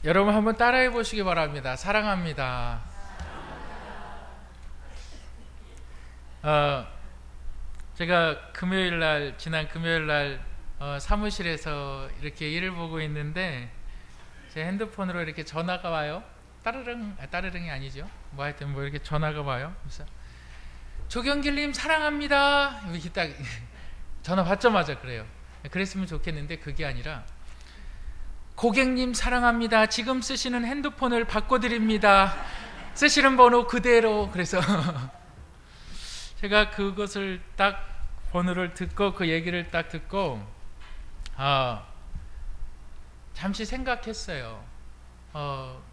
여러분 한번 따라해 보시기 바랍니다. 사랑합니다. 제가 지난 금요일 날 사무실에서 이렇게 일을 보고 있는데 제 핸드폰으로 이렇게 전화가 와요. 따르릉이 아니죠. 뭐 하여튼 뭐 이렇게 전화가 와요. 그래서 조경길님 사랑합니다. 이렇게 딱 전화 받자마자 그래요. 그랬으면 좋겠는데 그게 아니라 고객님 사랑합니다. 지금 쓰시는 핸드폰을 바꿔드립니다. 쓰시는 번호 그대로. 그래서 제가 그것을 딱 번호를 듣고 그 얘기를 딱 듣고 잠시 생각했어요.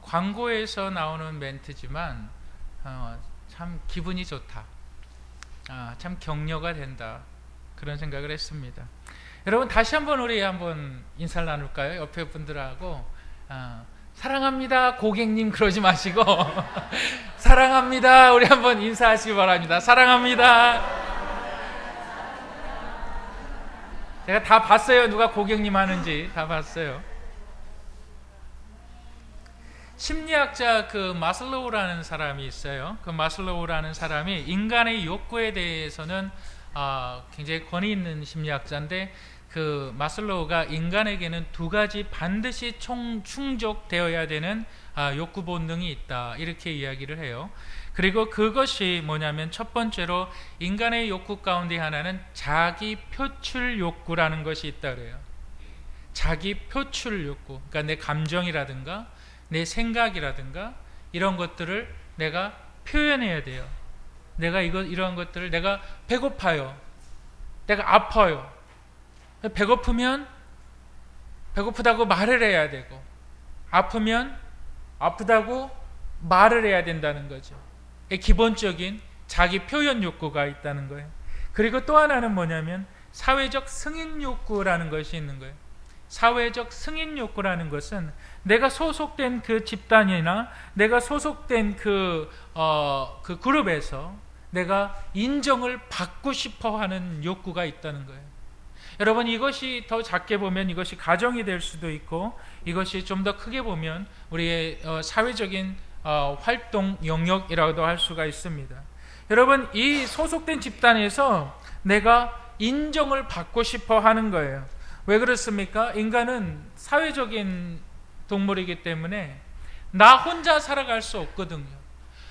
광고에서 나오는 멘트지만 참 기분이 좋다. 참 격려가 된다. 그런 생각을 했습니다. 여러분 다시 한번 우리 한번 인사를 나눌까요? 옆에 분들하고 사랑합니다 고객님 그러지 마시고 사랑합니다 우리 한번 인사하시기 바랍니다. 사랑합니다. 제가 다 봤어요. 누가 고객님 하는지 다 봤어요. 심리학자 그 마슬로우라는 사람이 있어요. 그 마슬로우라는 사람이 인간의 욕구에 대해서는 굉장히 권위 있는 심리학자인데 그 마슬로우가 인간에게는 두 가지 반드시 충족되어야 되는 욕구 본능이 있다 이렇게 이야기를 해요. 그리고 그것이 뭐냐면 첫 번째로 인간의 욕구 가운데 하나는 자기 표출 욕구라는 것이 있다 그래요. 자기 표출 욕구, 그러니까 내 감정이라든가 내 생각이라든가 이런 것들을 내가 표현해야 돼요. 내가 이러한 것들을 내가 배고파요. 내가 아파요. 배고프면 배고프다고 말을 해야 되고 아프면 아프다고 말을 해야 된다는 거죠. 기본적인 자기 표현 욕구가 있다는 거예요. 그리고 또 하나는 뭐냐면 사회적 승인 욕구라는 것이 있는 거예요. 사회적 승인 욕구라는 것은 내가 소속된 그 집단이나 내가 소속된 그 그룹에서 내가 인정을 받고 싶어 하는 욕구가 있다는 거예요. 여러분 이것이 더 작게 보면 이것이 가정이 될 수도 있고 이것이 좀 더 크게 보면 우리의 사회적인 활동 영역이라고도 할 수가 있습니다. 여러분 이 소속된 집단에서 내가 인정을 받고 싶어 하는 거예요. 왜 그렇습니까? 인간은 사회적인 동물이기 때문에 나 혼자 살아갈 수 없거든요.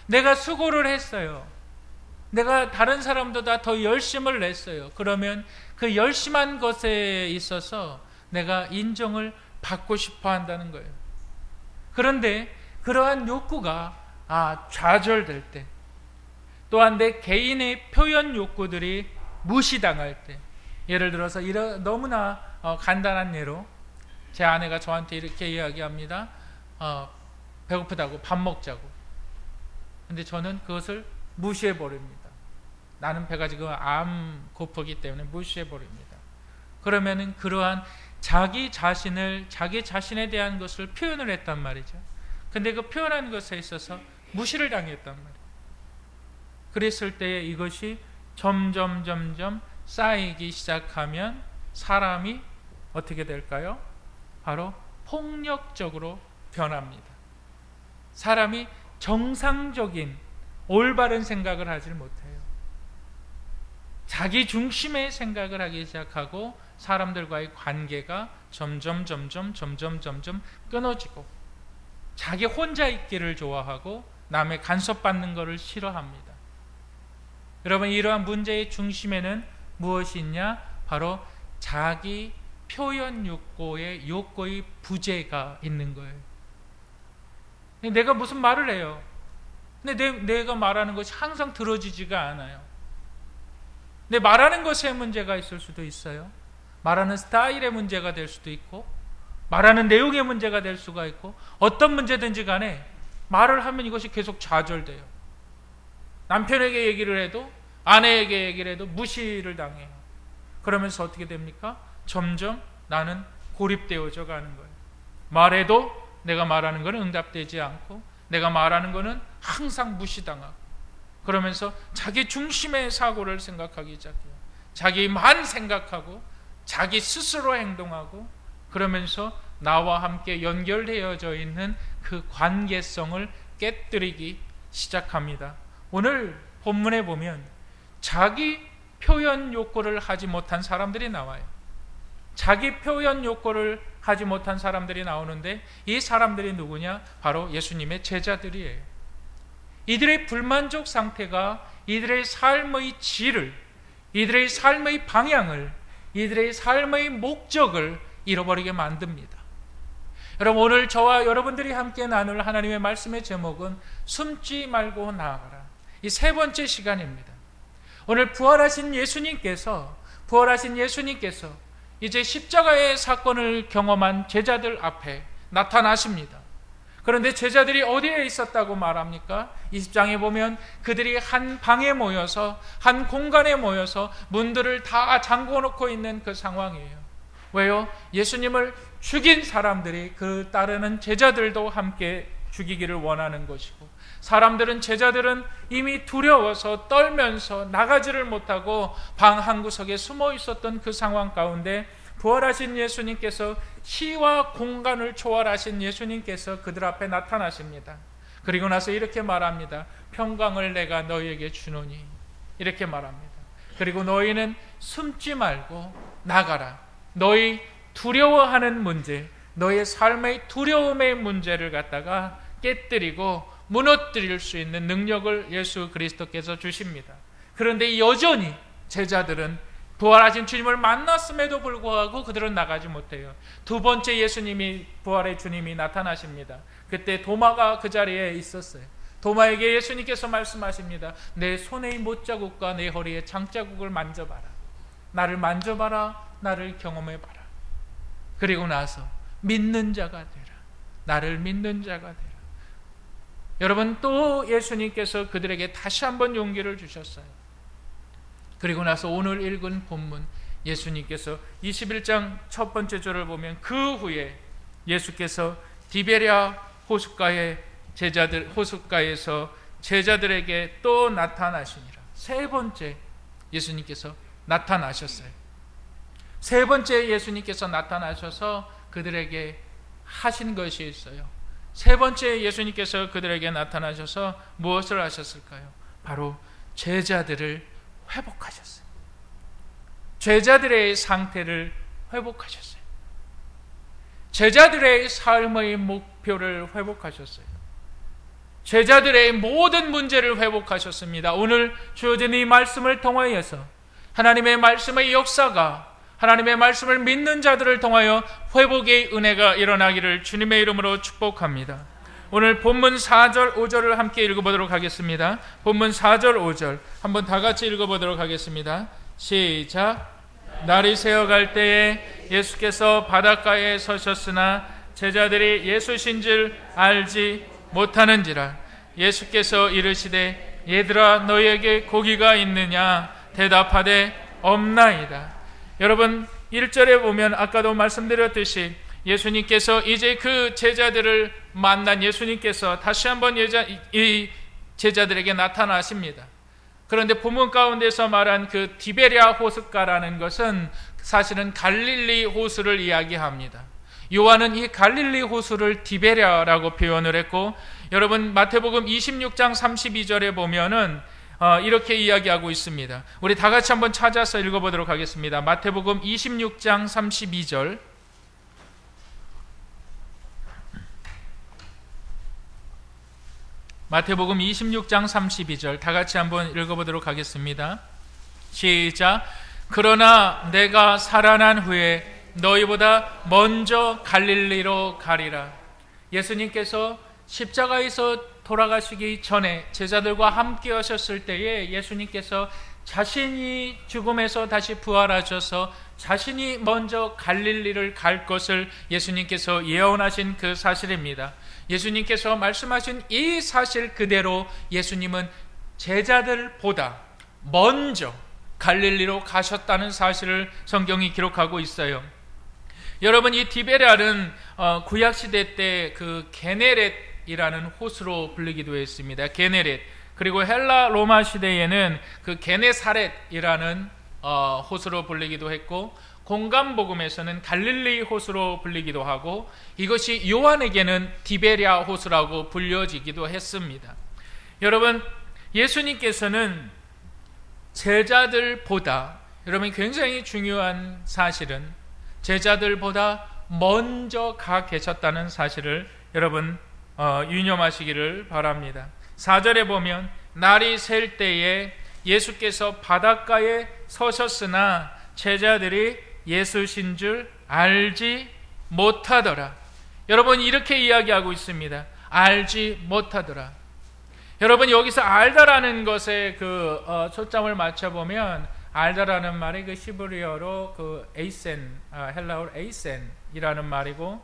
내가 수고를 했어요. 내가 다른 사람보다 더 열심을 냈어요. 그러면 그 열심한 것에 있어서 내가 인정을 받고 싶어 한다는 거예요. 그런데 그러한 욕구가 좌절될 때, 또한 내 개인의 표현 욕구들이 무시당할 때, 예를 들어서 너무나 간단한 예로 제 아내가 저한테 이렇게 이야기합니다. 배고프다고 밥 먹자고. 근데 저는 그것을 무시해버립니다. 나는 배가 지금 암 고프기 때문에 무시해버립니다. 그러면은 그러한 자기 자신에 대한 것을 표현을 했단 말이죠. 근데 그 표현한 것에 있어서 무시를 당했단 말이에요. 그랬을 때 이것이 점점 쌓이기 시작하면 사람이 어떻게 될까요? 바로 폭력적으로 변합니다. 사람이 정상적인 올바른 생각을 하지 못해요. 자기 중심의 생각을 하기 시작하고 사람들과의 관계가 점점 끊어지고 자기 혼자 있기를 좋아하고 남의 간섭받는 것을 싫어합니다. 여러분 이러한 문제의 중심에는 무엇이 있냐? 바로 자기 표현 욕구의 부재가 있는 거예요. 내가 무슨 말을 해요. 근데 내가 말하는 것이 항상 들어지지가 않아요. 내 말하는 것에 문제가 있을 수도 있어요. 말하는 스타일의 문제가 될 수도 있고 말하는 내용의 문제가 될 수가 있고 어떤 문제든지 간에 말을 하면 이것이 계속 좌절돼요. 남편에게 얘기를 해도 아내에게 얘기를 해도 무시를 당해요. 그러면서 어떻게 됩니까? 점점 나는 고립되어져 가는 거예요. 말해도 내가 말하는 것은 응답되지 않고 내가 말하는 것은 항상 무시당하고 그러면서 자기 중심의 사고를 생각하기 시작해요. 자기만 생각하고 자기 스스로 행동하고 그러면서 나와 함께 연결되어져 있는 그 관계성을 깨뜨리기 시작합니다. 오늘 본문에 보면 자기 표현 욕구를 하지 못한 사람들이 나와요. 자기 표현 욕구를 하지 못한 사람들이 나오는데, 이 사람들이 누구냐? 바로 예수님의 제자들이에요. 이들의 불만족 상태가 이들의 삶의 질을, 이들의 삶의 방향을, 이들의 삶의 목적을 잃어버리게 만듭니다. 여러분, 오늘 저와 여러분들이 함께 나눌 하나님의 말씀의 제목은 숨지 말고 나아가라. 이 세 번째 시간입니다. 오늘 부활하신 예수님께서 이제 십자가의 사건을 경험한 제자들 앞에 나타나십니다. 그런데 제자들이 어디에 있었다고 말합니까? 20장에 보면 그들이 한 방에 모여서, 한 공간에 모여서 문들을 다 잠궈놓고 있는 그 상황이에요. 왜요? 예수님을 죽인 사람들이 그 따르는 제자들도 함께 죽이기를 원하는 것이고, 제자들은 이미 두려워서 떨면서 나가지를 못하고 방 한 구석에 숨어 있었던 그 상황 가운데 부활하신 예수님께서, 시와 공간을 초월하신 예수님께서 그들 앞에 나타나십니다. 그리고 나서 이렇게 말합니다. 평강을 내가 너희에게 주노니, 이렇게 말합니다. 그리고 너희는 숨지 말고 나가라. 너희 두려워하는 문제, 너의 삶의 두려움의 문제를 갖다가 깨뜨리고 무너뜨릴 수 있는 능력을 예수 그리스도께서 주십니다. 그런데 여전히 제자들은 부활하신 주님을 만났음에도 불구하고 그들은 나가지 못해요. 두 번째 부활의 주님이 나타나십니다. 그때 도마가 그 자리에 있었어요. 도마에게 예수님께서 말씀하십니다. 내 손의 못자국과 내 허리의 장자국을 만져봐라. 나를 만져봐라. 나를 경험해봐라. 그리고 나서 믿는 자가 되라. 나를 믿는 자가 되라. 여러분, 또 예수님께서 그들에게 다시 한번 용기를 주셨어요. 그리고 나서 오늘 읽은 본문, 예수님께서 21장 첫 번째 절을 보면, 그 후에 예수께서 디베랴 호숫가에서 제자들에게 또 나타나시니라. 세 번째 예수님께서 나타나셨어요. 세 번째 예수님께서 나타나셔서 그들에게 하신 것이 있어요. 세 번째 예수님께서 그들에게 나타나셔서 무엇을 하셨을까요? 바로 제자들을 회복하셨어요. 제자들의 상태를 회복하셨어요. 제자들의 삶의 목표를 회복하셨어요. 제자들의 모든 문제를 회복하셨습니다. 오늘 주어진 이 말씀을 통하여서 하나님의 말씀의 역사가, 하나님의 말씀을 믿는 자들을 통하여 회복의 은혜가 일어나기를 주님의 이름으로 축복합니다. 오늘 본문 4절 5절을 함께 읽어보도록 하겠습니다. 본문 4절 5절 한번 다 같이 읽어보도록 하겠습니다. 시작. 날이 새어갈 때에 예수께서 바닷가에 서셨으나 제자들이 예수신 줄 알지 못하는지라. 예수께서 이르시되 얘들아 너희에게 고기가 있느냐? 대답하되 없나이다. 여러분, 1절에 보면 아까도 말씀드렸듯이 예수님께서 이제 그 제자들을 만난 예수님께서 다시 한번 이 제자들에게 나타나십니다. 그런데 본문 가운데서 말한 그 디베랴 호숫가라는 것은 사실은 갈릴리 호수를 이야기합니다. 요한은 이 갈릴리 호수를 디베랴라고 표현을 했고, 여러분 마태복음 26장 32절에 보면은 이렇게 이야기하고 있습니다. 우리 다 같이 한번 찾아서 읽어보도록 하겠습니다. 마태복음 26장 32절. 마태복음 26장 32절 다 같이 한번 읽어보도록 하겠습니다. 시작. 그러나 내가 살아난 후에 너희보다 먼저 갈릴리로 가리라. 예수님께서 십자가에서 돌아가시기 전에 제자들과 함께 하셨을 때에 예수님께서 자신이 죽음에서 다시 부활하셔서 자신이 먼저 갈릴리를 갈 것을 예수님께서 예언하신 그 사실입니다. 예수님께서 말씀하신 이 사실 그대로 예수님은 제자들보다 먼저 갈릴리로 가셨다는 사실을 성경이 기록하고 있어요. 여러분, 이 디베랴는 구약시대 때 그 게네렛이라는 호수로 불리기도 했습니다. 게네렛. 그리고 헬라 로마 시대에는 그 게네사렛이라는 호수로 불리기도 했고, 공간복음에서는 갈릴리 호수로 불리기도 하고, 이것이 요한에게는 디베랴 호수라고 불려지기도 했습니다. 여러분, 예수님께서는 제자들보다, 여러분 굉장히 중요한 사실은 제자들보다 먼저 가 계셨다는 사실을 여러분 유념하시기를 바랍니다. 4절에 보면 날이 셀 때에 예수께서 바닷가에 서셨으나 제자들이 예수신 줄 알지 못하더라. 여러분 이렇게 이야기하고 있습니다. 알지 못하더라. 여러분 여기서 알다라는 것에 초점을 맞춰보면, 알다라는 말이 그 히브리어로 에이센, 헬라어로 에이센이라는 말이고,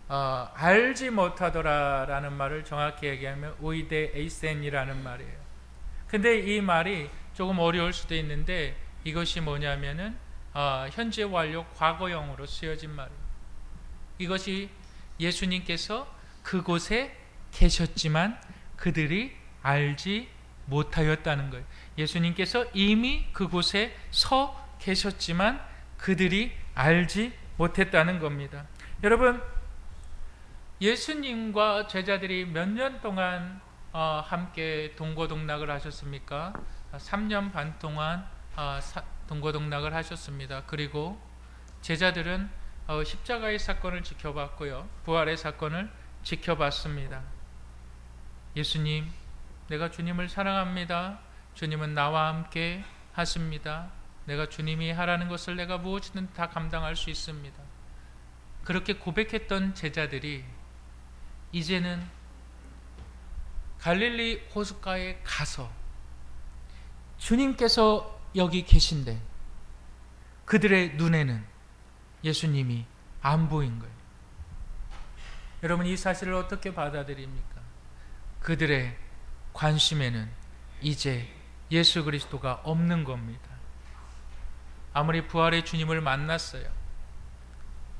알지 못하더라라는 말을 정확히 얘기하면 오이데 에이센이라는 말이에요. 근데 이 말이 조금 어려울 수도 있는데, 이것이 뭐냐면은 현재 완료 과거형으로 쓰여진 말이에요. 이것이 예수님께서 그곳에 계셨지만 그들이 알지 못하였다는 거예요. 예수님께서 이미 그곳에 서 계셨지만 그들이 알지 못했다는 겁니다. 여러분, 예수님과 제자들이 몇 년 동안 함께 동고동락을 하셨습니까? 3년 반 동안 동고동락을 하셨습니다. 그리고 제자들은 십자가의 사건을 지켜봤고요, 부활의 사건을 지켜봤습니다. 예수님, 내가 주님을 사랑합니다. 주님은 나와 함께 하십니다. 내가 주님이 하라는 것을 내가 무엇이든 다 감당할 수 있습니다. 그렇게 고백했던 제자들이 이제는 갈릴리 호숫가에 가서 주님께서 여기 계신데 그들의 눈에는 예수님이 안 보인 거예요. 여러분 이 사실을 어떻게 받아들입니까? 그들의 관심에는 이제 예수 그리스도가 없는 겁니다. 아무리 부활의 주님을 만났어요,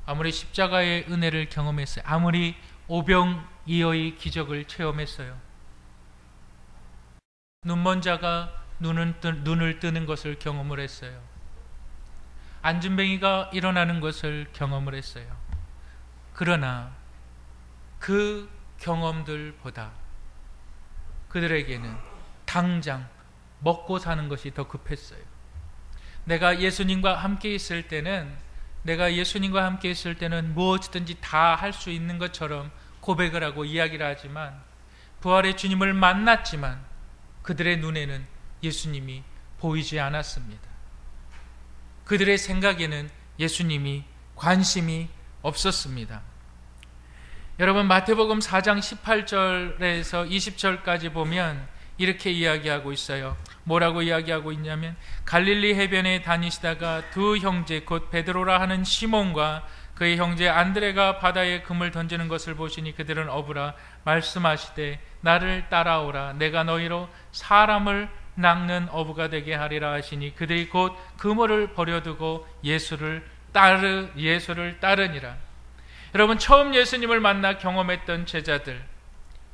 아무리 십자가의 은혜를 경험했어요, 아무리 오병이어의 기적을 체험했어요, 눈먼 자가 눈을 뜨는 것을 경험을 했어요, 안진뱅이가 일어나는 것을 경험을 했어요. 그러나 그 경험들보다 그들에게는 당장 먹고 사는 것이 더 급했어요. 내가 예수님과 함께 있을 때는 무엇이든지 다 할 수 있는 것처럼 고백을 하고 이야기를 하지만, 부활의 주님을 만났지만 그들의 눈에는 예수님이 보이지 않았습니다. 그들의 생각에는 예수님이 관심이 없었습니다. 여러분 마태복음 4장 18절에서 20절까지 보면 이렇게 이야기하고 있어요. 뭐라고 이야기하고 있냐면, 갈릴리 해변에 다니시다가 두 형제 곧 베드로라 하는 시몬과 그의 형제 안드레가 바다에 금을 던지는 것을 보시니 그들은 어부라 말씀하시되 나를 따라오라, 내가 너희로 사람을 낚는 어부가 되게 하리라 하시니 그들이 곧 그물을 버려두고 예수를 따르니라. 여러분 처음 예수님을 만나 경험했던 제자들,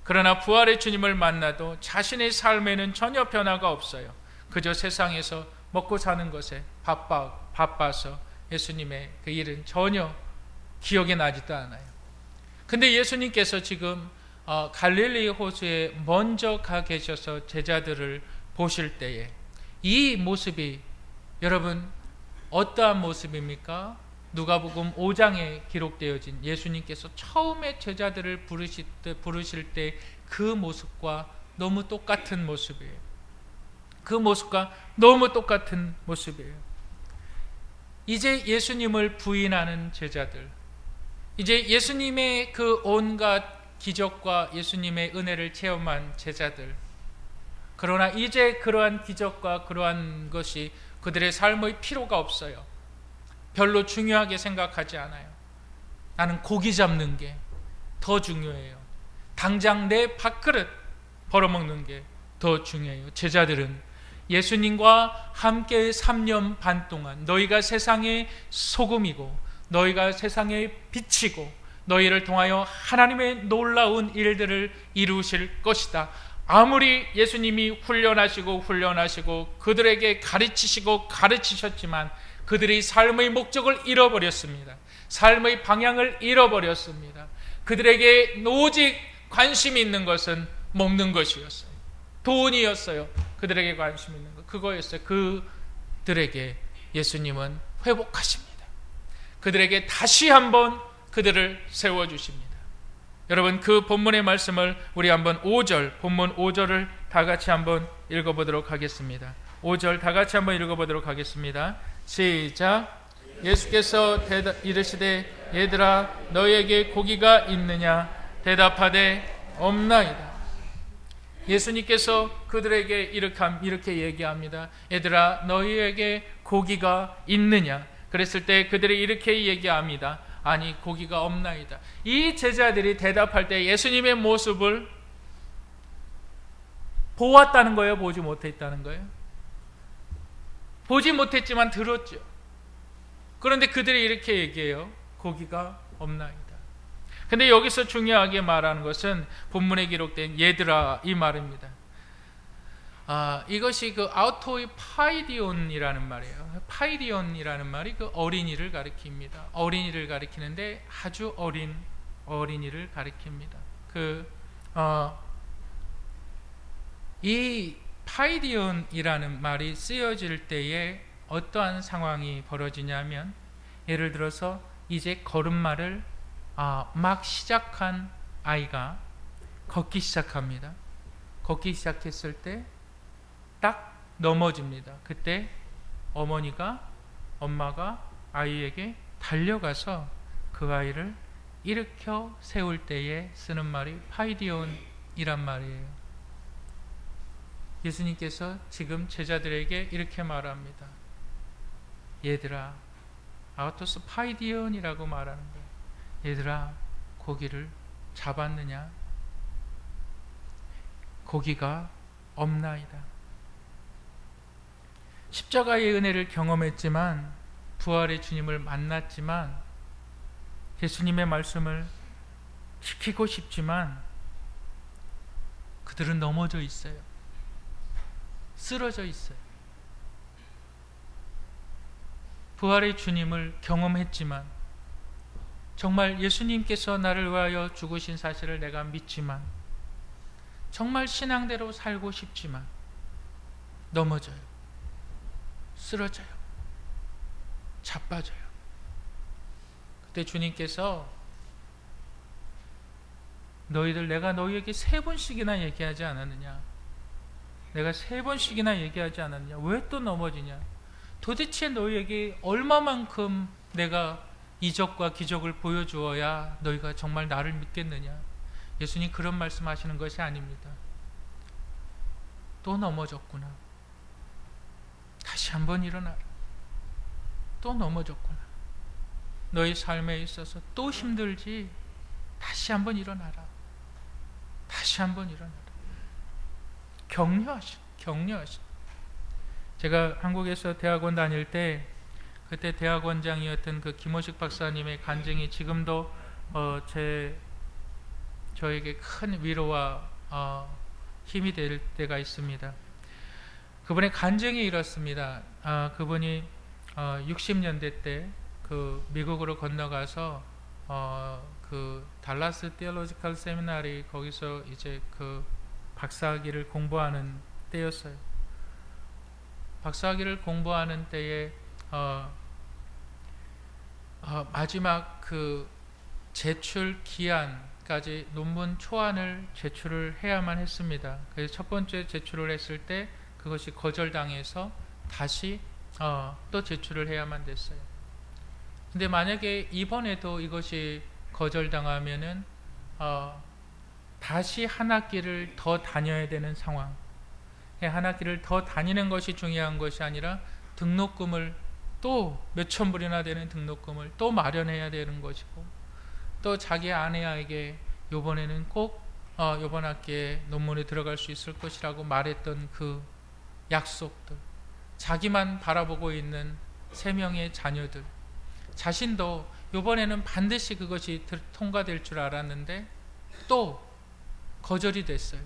그러나 부활의 주님을 만나도 자신의 삶에는 전혀 변화가 없어요. 그저 세상에서 먹고 사는 것에 바빠서 예수님의 그 일은 전혀 기억에 나지도 않아요. 근데 예수님께서 지금 갈릴리 호수에 먼저 가 계셔서 제자들을 보실 때에 이 모습이 여러분 어떠한 모습입니까? 누가복음 5장에 기록되어진 예수님께서 처음에 제자들을 부르실 때 그 모습과 너무 똑같은 모습이에요. 그 모습과 너무 똑같은 모습이에요. 이제 예수님을 부인하는 제자들, 이제 예수님의 그 온갖 기적과 예수님의 은혜를 체험한 제자들, 그러나 이제 그러한 기적과 그러한 것이 그들의 삶의 필요가 없어요. 별로 중요하게 생각하지 않아요. 나는 고기 잡는 게 더 중요해요. 당장 내 밥그릇 벌어먹는 게 더 중요해요. 제자들은 예수님과 함께 3년 반 동안 너희가 세상의 소금이고 너희가 세상의 빛이고 너희를 통하여 하나님의 놀라운 일들을 이루실 것이다, 아무리 예수님이 훈련하시고 그들에게 가르치셨지만 그들의 삶의 목적을 잃어버렸습니다. 삶의 방향을 잃어버렸습니다. 그들에게 오직 관심이 있는 것은 먹는 것이었어요. 돈이었어요. 그들에게 관심 있는 것 그거였어요. 그들에게 예수님은 회복하십니다. 그들에게 다시 한번 그들을 세워주십니다. 여러분, 그 본문의 말씀을 우리 한번 본문 5절을 다 같이 한번 읽어보도록 하겠습니다. 5절 다 같이 한번 읽어보도록 하겠습니다. 시작. 예수께서 이르시되 얘들아 너희에게 고기가 있느냐? 대답하되 없나이다. 예수님께서 그들에게 이렇게 얘기합니다. 얘들아 너희에게 고기가 있느냐? 그랬을 때 그들이 이렇게 얘기합니다. 아니 고기가 없나이다. 이 제자들이 대답할 때 예수님의 모습을 보았다는 거예요? 보지 못했다는 거예요? 보지 못했지만 들었죠. 그런데 그들이 이렇게 얘기해요. 고기가 없나이다. 근데 여기서 중요하게 말하는 것은 본문에 기록된 얘들아 이 말입니다. 이것이 그 아우토이 파이디온이라는 말이에요. 파이디온이라는 말이 그 어린이를 가리킵니다. 어린이를 가리키는데 아주 어린이를 가리킵니다. 이 파이디온이라는 말이 쓰여질 때에 어떠한 상황이 벌어지냐면, 예를 들어서 이제 걸음마를 막 시작한 아이가 걷기 시작합니다. 걷기 시작했을 때 딱 넘어집니다. 그때 엄마가 아이에게 달려가서 그 아이를 일으켜 세울 때에 쓰는 말이 파이디온이란 말이에요. 예수님께서 지금 제자들에게 이렇게 말합니다. 얘들아, 아우토스 파이디온이라고 말하는 거예요. 얘들아, 고기를 잡았느냐? 고기가 없나이다. 십자가의 은혜를 경험했지만, 부활의 주님을 만났지만, 예수님의 말씀을 지키고 싶지만 그들은 넘어져 있어요. 쓰러져 있어요. 부활의 주님을 경험했지만, 정말 예수님께서 나를 위하여 죽으신 사실을 내가 믿지만, 정말 신앙대로 살고 싶지만 넘어져요. 쓰러져요. 자빠져요. 그때 주님께서 내가 너희에게 3번씩이나 얘기하지 않았느냐? 내가 3번씩이나 얘기하지 않았느냐? 왜 또 넘어지냐? 도대체 너희에게 얼마만큼 내가 이적과 기적을 보여주어야 너희가 정말 나를 믿겠느냐? 예수님 그런 말씀하시는 것이 아닙니다. 또 넘어졌구나. 다시 한번 일어나라. 또 넘어졌구나. 너희 삶에 있어서 또 힘들지. 다시 한번 일어나라. 다시 한번 일어나라. 격려하신. 제가 한국에서 대학원 다닐 때, 그때 대학원장이었던 그 김호식 박사님의 간증이 지금도 저에게 큰 위로와 힘이 될 때가 있습니다. 그분의 간증이 이렇습니다. 그분이 60년대 때 그 미국으로 건너가서 그 달라스 테올로지컬 세미나리, 거기서 이제 그 박사학위를 공부하는 때였어요. 박사학위를 공부하는 때에 마지막 그 제출 기한까지 논문 초안을 제출을 해야만 했습니다. 그래서 첫 번째 제출을 했을 때 그것이 거절당해서 다시 또 제출을 해야만 됐어요. 근데 만약에 이번에도 이것이 거절당하면은 다시 한 학기를 더 다녀야 되는 상황. 한 학기를 더 다니는 것이 중요한 것이 아니라 등록금을 또 몇천 불이나 되는 등록금을 또 마련해야 되는 것이고, 또 자기 아내에게 이번에는 꼭 이번 학기에 논문에 들어갈 수 있을 것이라고 말했던 그 약속들, 자기만 바라보고 있는 3명의 자녀들, 자신도 이번에는 반드시 그것이 통과될 줄 알았는데 또 거절이 됐어요.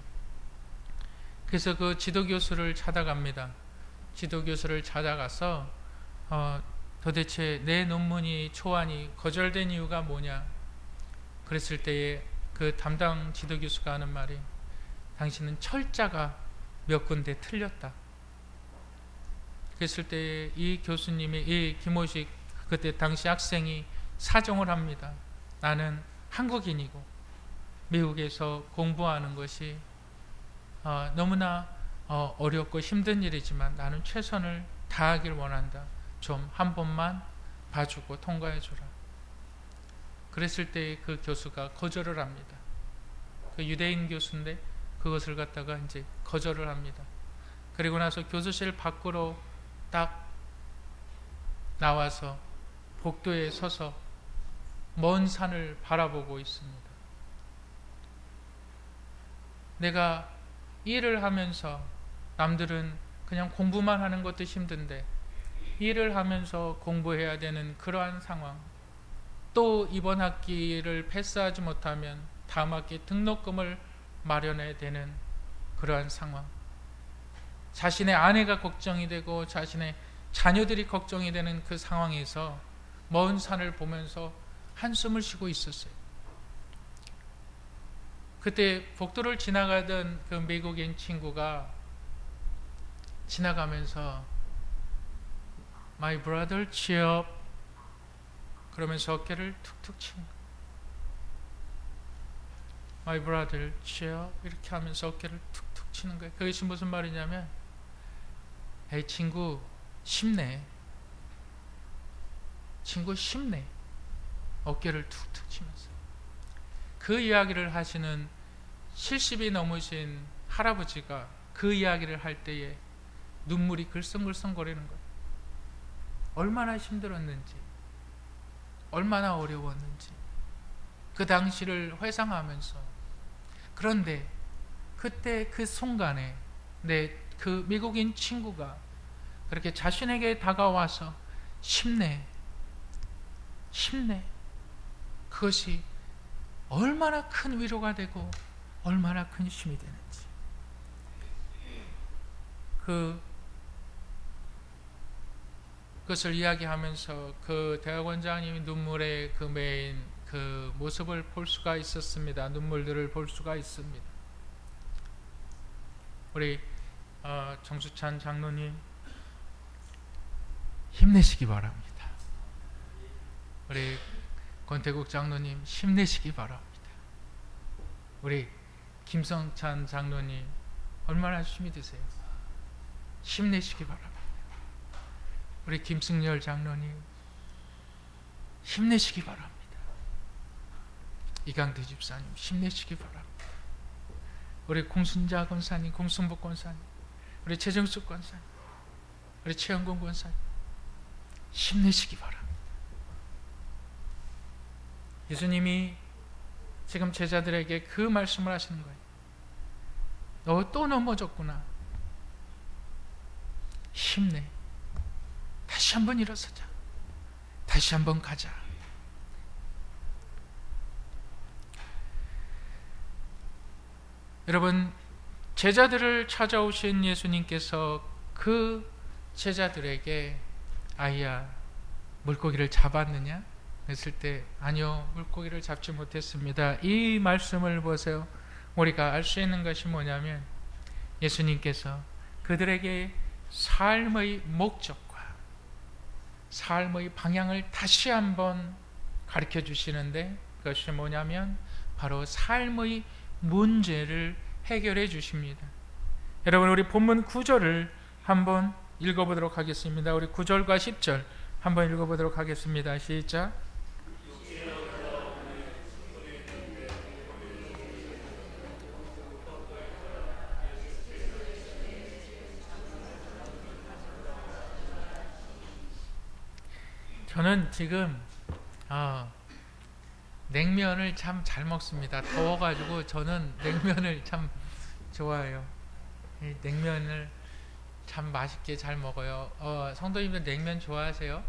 그래서 그 지도교수를 찾아갑니다. 지도교수를 찾아가서 도대체 내 논문이 초안이 거절된 이유가 뭐냐. 그랬을 때에 그 담당 지도교수가 하는 말이, 당신은 철자가 몇 군데 틀렸다. 그랬을 때 이 교수님이, 이 김호식 그때 당시 학생이 사정을 합니다. 나는 한국인이고 미국에서 공부하는 것이 너무나 어렵고 힘든 일이지만 나는 최선을 다하길 원한다. 좀 한 번만 봐주고 통과해주라. 그랬을 때 그 교수가 거절을 합니다. 그 유대인 교수인데 그것을 갖다가 이제 거절을 합니다. 그리고 나서 교수실 밖으로 딱 나와서 복도에 서서 먼 산을 바라보고 있습니다. 내가 일을 하면서, 남들은 그냥 공부만 하는 것도 힘든데 일을 하면서 공부해야 되는 그러한 상황, 또 이번 학기를 패스하지 못하면 다음 학기 등록금을 마련해야 되는 그러한 상황, 자신의 아내가 걱정이 되고 자신의 자녀들이 걱정이 되는 그 상황에서 먼 산을 보면서 한숨을 쉬고 있었어요. 그때 복도를 지나가던 그 미국인 친구가 지나가면서 My brother, cheer up, 그러면서 어깨를 툭툭 치는 거예요. My brother, cheer up, 이렇게 하면서 어깨를 툭툭 치는 거예요. 그것이 무슨 말이냐면, 에이 친구 힘내, 친구 힘내, 어깨를 툭툭 치면서. 그 이야기를 하시는 70이 넘으신 할아버지가 그 이야기를 할 때에 눈물이 글썽글썽거리는 거예요. 얼마나 힘들었는지, 얼마나 어려웠는지 그 당시를 회상하면서. 그런데 그때 그 순간에 내 그 미국인 친구가 그렇게 자신에게 다가와서 힘내, 힘내, 그것이 얼마나 큰 위로가 되고 얼마나 큰 힘이 되는지. 그것을 이야기하면서 그 대학원장님이 눈물에 그 매인 그 모습을 볼 수가 있었습니다. 눈물들을 볼 수가 있습니다. 우리 정수찬 장로님 힘내시기 바랍니다. 우리 권태국 장로님 힘내시기 바랍니다. 우리 김성찬 장로님 얼마나 힘이 드세요? 힘내시기 바랍니다. 우리 김승열 장로님 힘내시기 바랍니다. 이강대 집사님 힘내시기 바랍니다. 우리 공순자 권사님, 공순복 권사님, 우리 최정숙 권사님, 우리 최영곤 권사님 힘내시기 바랍니다. 예수님이 지금 제자들에게 그 말씀을 하시는 거예요. 너 또 넘어졌구나. 힘내. 다시 한번 일어서자. 다시 한번 가자. 여러분, 제자들을 찾아오신 예수님께서 그 제자들에게 아이야, 물고기를 잡았느냐? 했을 때 아니요, 물고기를 잡지 못했습니다. 이 말씀을 보세요. 우리가 알 수 있는 것이 뭐냐면 예수님께서 그들에게 삶의 목적과 삶의 방향을 다시 한번 가르쳐 주시는데, 그것이 뭐냐면 바로 삶의 문제를 해결해 주십니다. 여러분, 우리 본문 9절을 한번 읽어보도록 하겠습니다. 우리 9절과 10절 한번 읽어보도록 하겠습니다. 시작. 저는 지금 냉면을 참 잘 먹습니다. 더워가지고 저는 냉면을 참 좋아해요. 냉면을 참 맛있게 잘 먹어요. 성도님들 냉면 좋아하세요?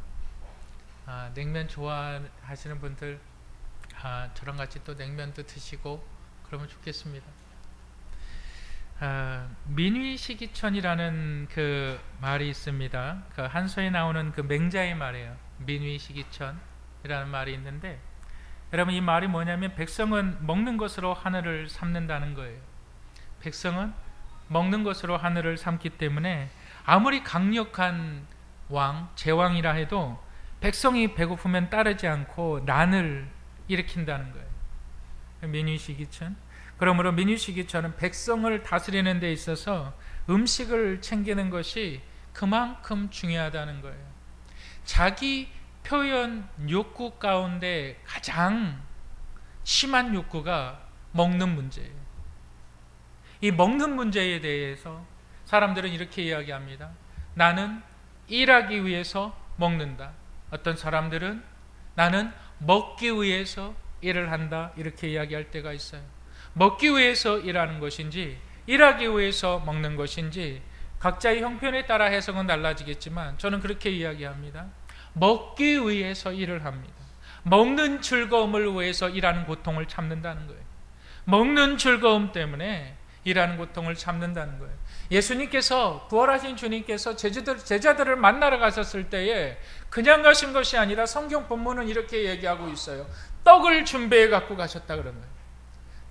냉면 좋아하시는 분들 저랑 같이 또 냉면도 드시고 그러면 좋겠습니다. 민위시기천이라는 그 말이 있습니다. 그 한서에 나오는 그 맹자의 말이에요. 민위시기천이라는 말이 있는데, 여러분 이 말이 뭐냐면 백성은 먹는 것으로 하늘을 삼는다는 거예요. 백성은 먹는 것으로 하늘을 삼기 때문에 아무리 강력한 왕, 제왕이라 해도 백성이 배고프면 따르지 않고 난을 일으킨다는 거예요. 민위시기천. 그러므로 민위시기천은 백성을 다스리는 데 있어서 음식을 챙기는 것이 그만큼 중요하다는 거예요. 자기 표현 욕구 가운데 가장 심한 욕구가 먹는 문제예요. 이 먹는 문제에 대해서 사람들은 이렇게 이야기합니다. 나는 일하기 위해서 먹는다. 어떤 사람들은 나는 먹기 위해서 일을 한다. 이렇게 이야기할 때가 있어요. 먹기 위해서 일하는 것인지 일하기 위해서 먹는 것인지 각자의 형편에 따라 해석은 달라지겠지만 저는 그렇게 이야기합니다. 먹기 위해서 일을 합니다. 먹는 즐거움을 위해서 일하는 고통을 참는다는 거예요. 먹는 즐거움 때문에 일하는 고통을 참는다는 거예요. 예수님께서, 부활하신 주님께서 제자들을 만나러 가셨을 때에 그냥 가신 것이 아니라 성경 본문은 이렇게 얘기하고 있어요. 떡을 준비해 갖고 가셨다 그런 거예요.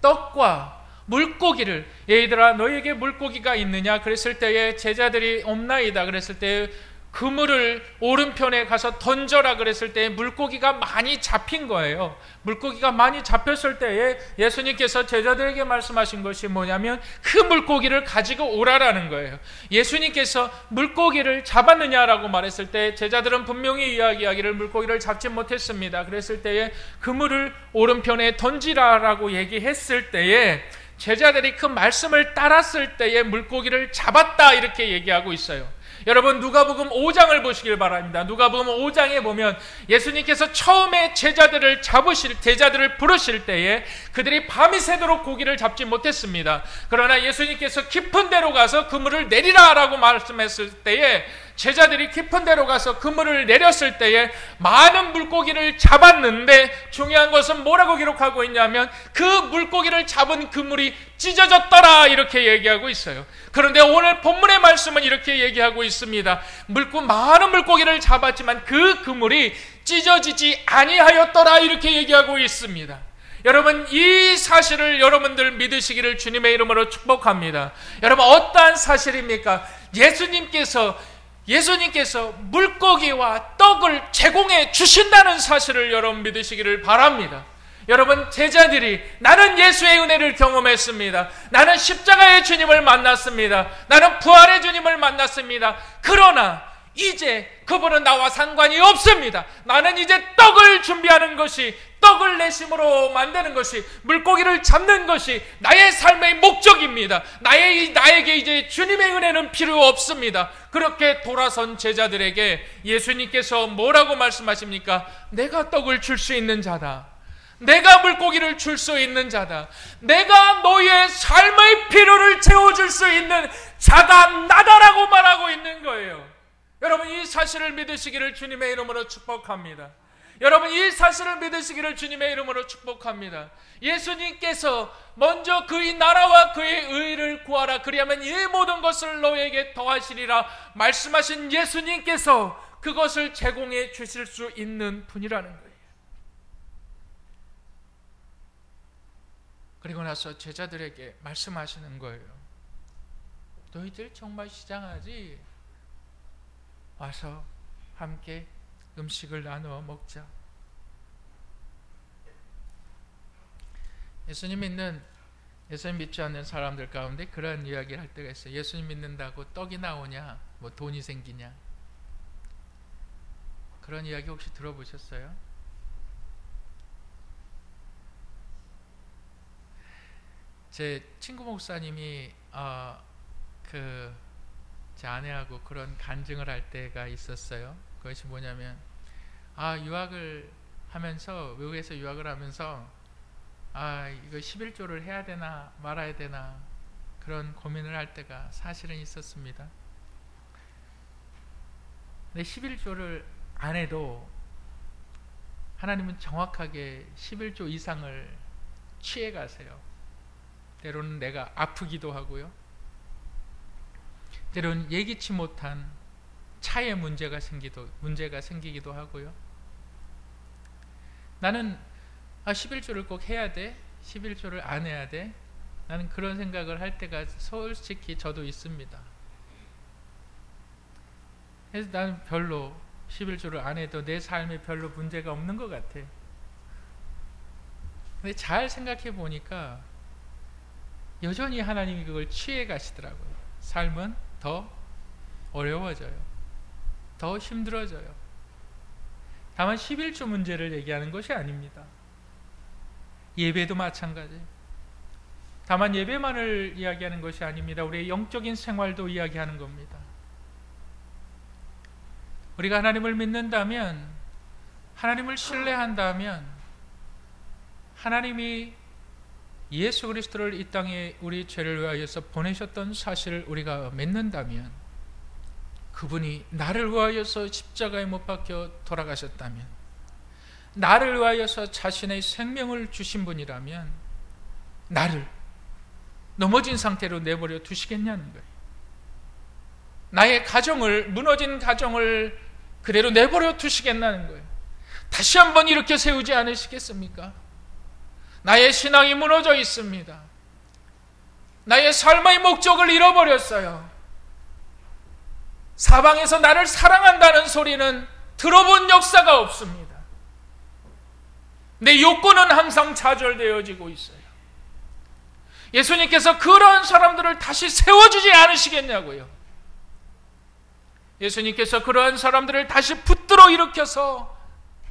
떡과 물고기를, 얘들아 너희에게 물고기가 있느냐 그랬을 때에 제자들이 없나이다 그랬을 때에 그물을 오른편에 가서 던져라 그랬을 때에 물고기가 많이 잡힌 거예요. 물고기가 많이 잡혔을 때에 예수님께서 제자들에게 말씀하신 것이 뭐냐면 그 물고기를 가지고 오라라는 거예요. 예수님께서 물고기를 잡았느냐라고 말했을 때 제자들은 분명히 이야기하기를 물고기를 잡지 못했습니다. 그랬을 때에 그물을 오른편에 던지라라고 얘기했을 때에 제자들이 그 말씀을 따랐을 때에 물고기를 잡았다 이렇게 얘기하고 있어요. 여러분 누가복음 5장을 보시길 바랍니다. 누가복음 5장에 보면 예수님께서 처음에 제자들을 부르실 때에 그들이 밤이 새도록 고기를 잡지 못했습니다. 그러나 예수님께서 깊은 데로 가서 그물을 내리라 라고 말씀했을 때에 제자들이 깊은 데로 가서 그물을 내렸을 때에 많은 물고기를 잡았는데 중요한 것은 뭐라고 기록하고 있냐면 그 물고기를 잡은 그물이 찢어졌더라 이렇게 얘기하고 있어요. 그런데 오늘 본문의 말씀은 이렇게 얘기하고 있습니다. 많은 물고기를 잡았지만 그 그물이 찢어지지 아니하였더라 이렇게 얘기하고 있습니다. 여러분 이 사실을 여러분들 믿으시기를 주님의 이름으로 축복합니다. 여러분 어떠한 사실입니까? 예수님께서 물고기와 떡을 제공해 주신다는 사실을 여러분 믿으시기를 바랍니다. 여러분 제자들이 나는 예수의 은혜를 경험했습니다. 나는 십자가의 주님을 만났습니다. 나는 부활의 주님을 만났습니다. 그러나 이제 그분은 나와 상관이 없습니다. 나는 이제 떡을 준비하는 것이, 떡을 내 힘으로 만드는 것이, 물고기를 잡는 것이 나의 삶의 목적입니다. 나에게 이제 주님의 은혜는 필요 없습니다. 그렇게 돌아선 제자들에게 예수님께서 뭐라고 말씀하십니까? 내가 떡을 줄 수 있는 자다. 내가 물고기를 줄 수 있는 자다. 내가 너의 삶의 필요를 채워줄 수 있는 자가 나다라고 말하고 있는 거예요. 여러분 이 사실을 믿으시기를 주님의 이름으로 축복합니다. 여러분 이 사실을 믿으시기를 주님의 이름으로 축복합니다. 예수님께서 먼저 그의 나라와 그의 의를 구하라 그리하면 이 모든 것을 너에게 더하시리라 말씀하신 예수님께서 그것을 제공해 주실 수 있는 분이라는 거예요. 그리고 나서 제자들에게 말씀하시는 거예요. 너희들 정말 시장하지? 와서 함께 음식을 나누어 먹자. 예수님 믿지 않는 사람들 가운데 그런 이야기를 할 때가 있어요. 예수님 믿는다고 떡이 나오냐? 뭐 돈이 생기냐? 그런 이야기 혹시 들어보셨어요? 제 친구 목사님이 제 아내하고 그런 간증을 할 때가 있었어요. 그것이 뭐냐면 유학을 하면서, 외국에서 유학을 하면서 이거 11조를 해야 되나 말아야 되나 그런 고민을 할 때가 사실은 있었습니다. 근데 11조를 안 해도 하나님은 정확하게 11조 이상을 취해 가세요. 때로는 내가 아프기도 하고요. 때로는 예기치 못한 차에 문제가 생기기도 하고요. 나는 11조를 꼭 해야 돼? 11조를 안 해야 돼? 나는 그런 생각을 할 때가 솔직히 저도 있습니다. 그래서 나는 별로 11조를 안 해도 내 삶에 별로 문제가 없는 것 같아. 근데 잘 생각해 보니까 여전히 하나님이 그걸 취해 가시더라고요. 삶은 더 어려워져요. 더 힘들어져요. 다만 11조 문제를 얘기하는 것이 아닙니다. 예배도 마찬가지. 다만 예배만을 이야기하는 것이 아닙니다. 우리의 영적인 생활도 이야기하는 겁니다. 우리가 하나님을 믿는다면, 하나님을 신뢰한다면, 하나님이 예수 그리스도를 이 땅에 우리 죄를 위하여서 보내셨던 사실을 우리가 믿는다면, 그분이 나를 위하여서 십자가에 못 박혀 돌아가셨다면, 나를 위하여서 자신의 생명을 주신 분이라면 나를 넘어진 상태로 내버려 두시겠냐는 거예요. 나의 가정을, 무너진 가정을 그대로 내버려 두시겠다는 거예요. 다시 한번 이렇게 세우지 않으시겠습니까? 나의 신앙이 무너져 있습니다. 나의 삶의 목적을 잃어버렸어요. 사방에서 나를 사랑한다는 소리는 들어본 역사가 없습니다. 내 욕구는 항상 좌절되어지고 있어요. 예수님께서 그런 사람들을 다시 세워주지 않으시겠냐고요. 예수님께서 그러한 사람들을 다시 붙들어 일으켜서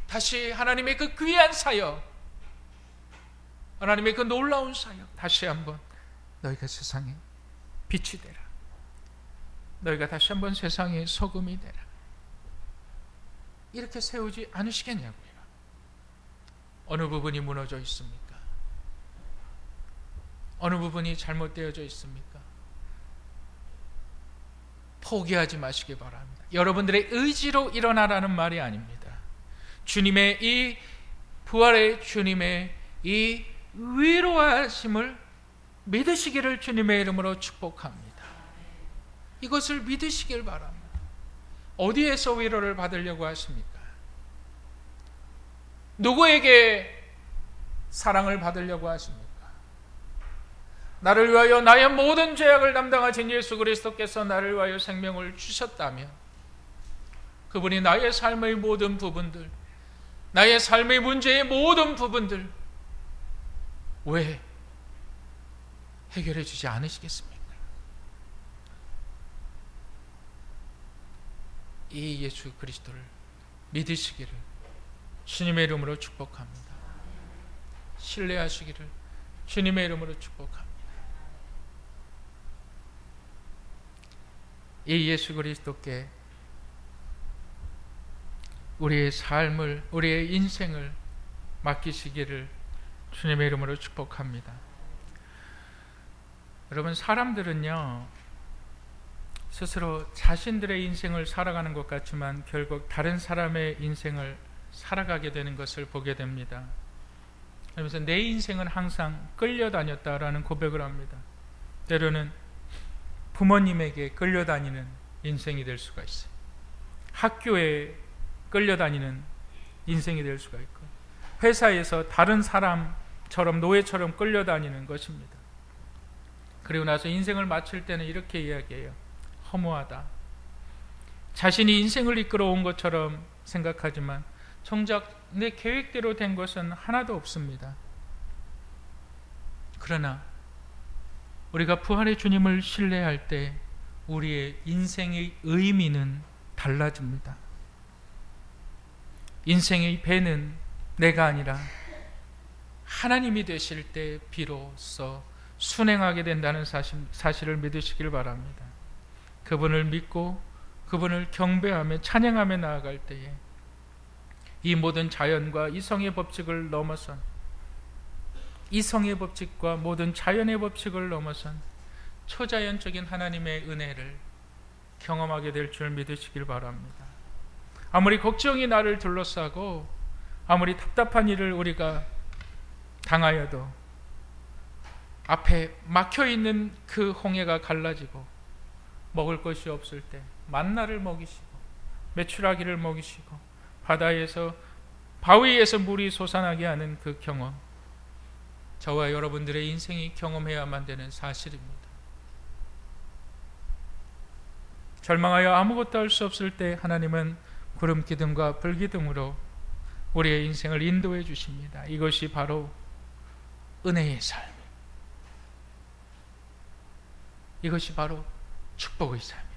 다시 하나님의 그 귀한 사역, 하나님의 그 놀라운 사역, 다시 한번 너희가 세상에 빛이 되라, 너희가 다시 한번 세상의 소금이 되라, 이렇게 세우지 않으시겠냐고요. 어느 부분이 무너져 있습니까? 어느 부분이 잘못되어져 있습니까? 포기하지 마시기 바랍니다. 여러분들의 의지로 일어나라는 말이 아닙니다. 주님의 이 부활의 주님의 이 위로하심을 믿으시기를 주님의 이름으로 축복합니다. 이것을 믿으시길 바랍니다. 어디에서 위로를 받으려고 하십니까? 누구에게 사랑을 받으려고 하십니까? 나를 위하여 나의 모든 죄악을 담당하신 예수 그리스도께서 나를 위하여 생명을 주셨다면, 그분이 나의 삶의 모든 부분들, 나의 삶의 문제의 모든 부분들 왜 해결해 주지 않으시겠습니까? 이 예수 그리스도를 믿으시기를 주님의 이름으로 축복합니다. 신뢰하시기를 주님의 이름으로 축복합니다. 이 예수 그리스도께 우리의 삶을, 우리의 인생을 맡기시기를 주님의 이름으로 축복합니다. 여러분, 사람들은요, 스스로 자신들의 인생을 살아가는 것 같지만 결국 다른 사람의 인생을 살아가게 되는 것을 보게 됩니다. 그러면서 내 인생은 항상 끌려다녔다라는 고백을 합니다. 때로는 부모님에게 끌려다니는 인생이 될 수가 있어요. 학교에 끌려다니는 인생이 될 수가 있고, 회사에서 다른 사람처럼, 노예처럼 끌려다니는 것입니다. 그리고 나서 인생을 마칠 때는 이렇게 이야기해요. 허무하다. 자신이 인생을 이끌어온 것처럼 생각하지만 정작 내 계획대로 된 것은 하나도 없습니다. 그러나 우리가 부활의 주님을 신뢰할 때 우리의 인생의 의미는 달라집니다. 인생의 배는 내가 아니라 하나님이 되실 때 비로소 순행하게 된다는 사실을 믿으시길 바랍니다. 그분을 믿고 그분을 경배하며 찬양하며 나아갈 때에 이 모든 자연과 이성의 법칙을 넘어선, 이성의 법칙과 모든 자연의 법칙을 넘어선 초자연적인 하나님의 은혜를 경험하게 될 줄 믿으시길 바랍니다. 아무리 걱정이 나를 둘러싸고 아무리 답답한 일을 우리가 당하여도 앞에 막혀있는 그 홍해가 갈라지고 먹을 것이 없을 때 만나를 먹이시고 메추라기를 먹이시고 바다에서 바위에서 물이 솟아나게 하는 그 경험, 저와 여러분들의 인생이 경험해야만 되는 사실입니다. 절망하여 아무것도 할 수 없을 때 하나님은 구름 기둥과 불 기둥으로 우리의 인생을 인도해 주십니다. 이것이 바로 은혜의 삶, 이것이 바로 축복의 삶.